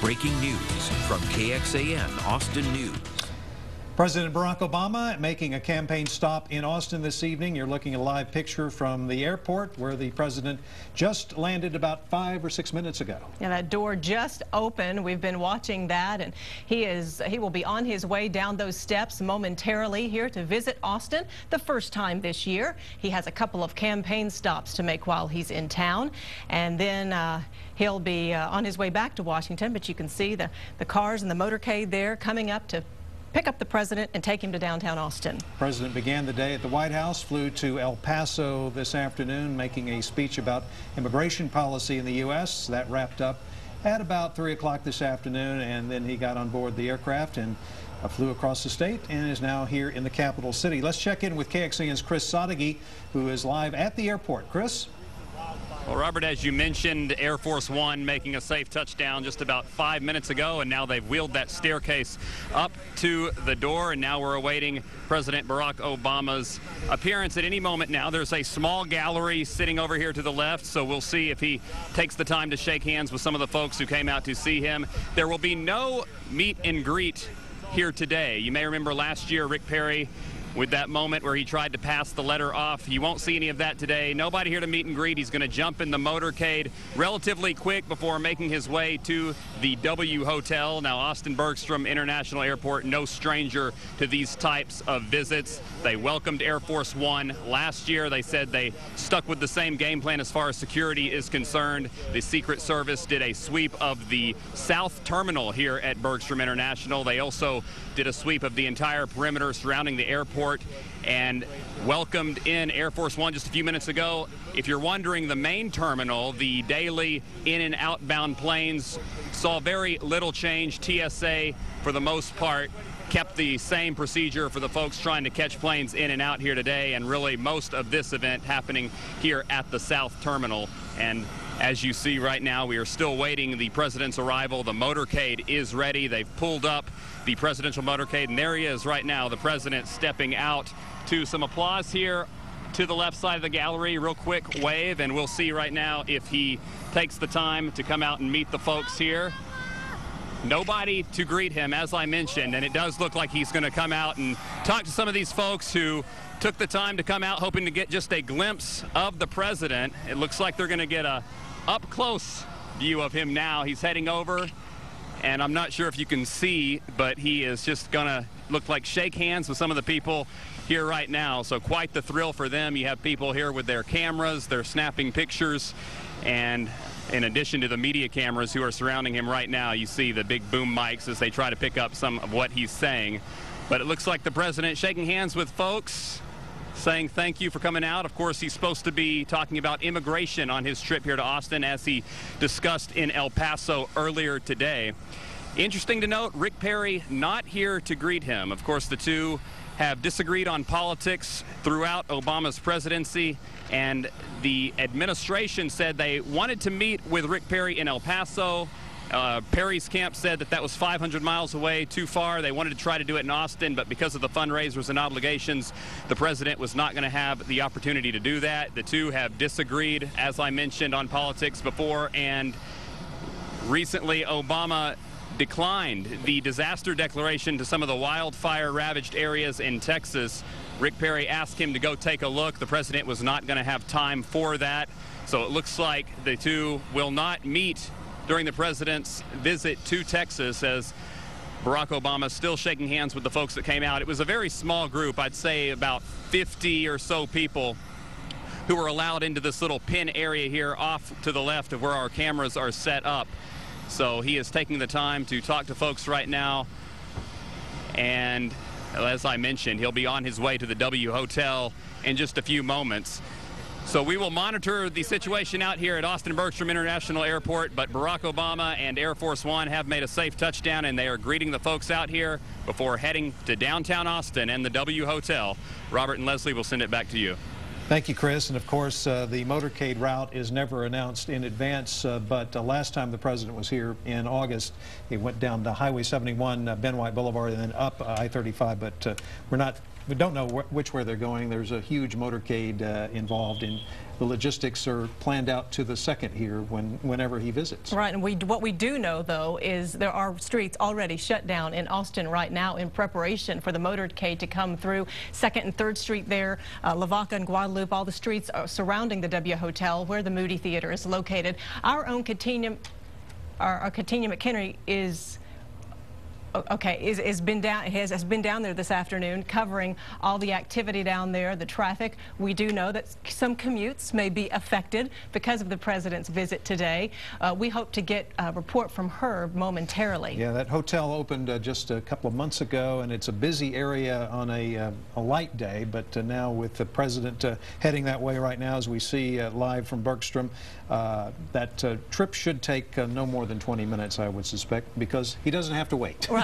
Breaking news from KXAN Austin News. President Barack Obama making a campaign stop in Austin this evening. You're looking at a live picture from the airport where the president just landed about 5 or 6 minutes ago. Yeah, that door just opened. We've been watching that, and he will be on his way down those steps momentarily here to visit Austin the first time this year. He has a couple of campaign stops to make while he's in town, and then he'll be on his way back to Washington. But you can see the cars and the motorcade there coming up to pick up the president and take him to downtown Austin. The president began the day at the White House, flew to El Paso this afternoon, making a speech about immigration policy in the U.S. That wrapped up at about 3 o'clock this afternoon, and then he got on board the aircraft and flew across the state and is now here in the capital city. Let's check in with KXAN's Chris Sadeghi, who is live at the airport. Chris? Well, Robert, as you mentioned, Air Force One making a safe touchdown just about 5 minutes ago, and now they've wheeled that staircase up to the door, and now we're awaiting President Barack Obama's appearance at any moment now. There's a small gallery sitting over here to the left, so we'll see if he takes the time to shake hands with some of the folks who came out to see him. There will be no meet and greet here today. You may remember last year Rick Perry with that moment where he tried to pass the letter off. You won't see any of that today. Nobody here to meet and greet. He's going to jump in the motorcade relatively quick before making his way to the W Hotel. Now, Austin-Bergstrom International Airport, no stranger to these types of visits. They welcomed Air Force One last year. They said they stuck with the same game plan as far as security is concerned. The Secret Service did a sweep of the South Terminal here at Bergstrom International. They also did a sweep of the entire perimeter surrounding the airport and welcomed in Air Force One just a few minutes ago. If you're wondering, the main terminal, the daily in and outbound planes, saw very little change. TSA, for the most part, kept the same procedure for the folks trying to catch planes in and out here today, and really most of this event happening here at the South Terminal. And as you see right now, we are still waiting the president's arrival. The motorcade is ready. They've pulled up the presidential motorcade, and there he is right now, the president stepping out to some applause here to the left side of the gallery. Real quick wave, and we'll see right now if he takes the time to come out and meet the folks here. Nobody to greet him, as I mentioned, and it does look like he's going to come out and talk to some of these folks who took the time to come out hoping to get just a glimpse of the president. It looks like they're going to get a up-close view of him now. He's heading over, and I'm not sure if you can see, but he is just going to look like shake hands with some of the people here right now. So quite the thrill for them. You have people here with their cameras, they're snapping pictures, and in addition to the media cameras who are surrounding him right now, you see the big boom mics as they try to pick up some of what he's saying. But it looks like the president shaking hands with folks, saying thank you for coming out. Of course, he's supposed to be talking about immigration on his trip here to Austin, as he discussed in El Paso earlier today. Interesting to note, Rick Perry not here to greet him. Of course, the two have disagreed on politics throughout Obama's presidency, and the administration said they wanted to meet with Rick Perry in El Paso. Perry's camp said that that was 500 miles away, too far. They wanted to try to do it in Austin, but because of the fundraisers and obligations, the president was not going to have the opportunity to do that. The two have disagreed, as I mentioned, on politics before, and recently Obama declined the disaster declaration to some of the wildfire-ravaged areas in Texas. Rick Perry asked him to go take a look. The president was not going to have time for that, so it looks like the two will not meet during the president's visit to Texas, as Barack Obama is still shaking hands with the folks that came out. It was a very small group, I'd say about 50 or so people who were allowed into this little pin area here off to the left of where our cameras are set up. So he is taking the time to talk to folks right now, and as I mentioned, he'll be on his way to the W Hotel in just a few moments. So we will monitor the situation out here at Austin-Bergstrom International Airport, but Barack Obama and Air Force One have made a safe touchdown, and they are greeting the folks out here before heading to downtown Austin and the W Hotel. Robert and Leslie, will send it back to you. Thank you, Chris. And of course, the motorcade route is never announced in advance, but last time the president was here in August, he went down to Highway 71, Ben White Boulevard, and then up I-35, but we're not We don't know which way they're going. There's a huge motorcade involved in. The logistics are planned out to the second here whenever he visits. Right, and what we do know, though, is there are streets already shut down in Austin right now in preparation for the motorcade to come through. 2nd and 3rd Street there, Lavaca and Guadalupe, all the streets surrounding the W Hotel where the Moody Theater is located. Our own Katina McHenry is... Okay, has been down there this afternoon covering all the activity down there, the traffic. We do know that some commutes may be affected because of the president's visit today. We hope to get a report from her momentarily. Yeah, that hotel opened just a couple of months ago, and it's a busy area on a light day, but now with the president heading that way right now, as we see live from Bergstrom, that trip should take no more than 20 minutes, I would suspect, because he doesn't have to wait. Right.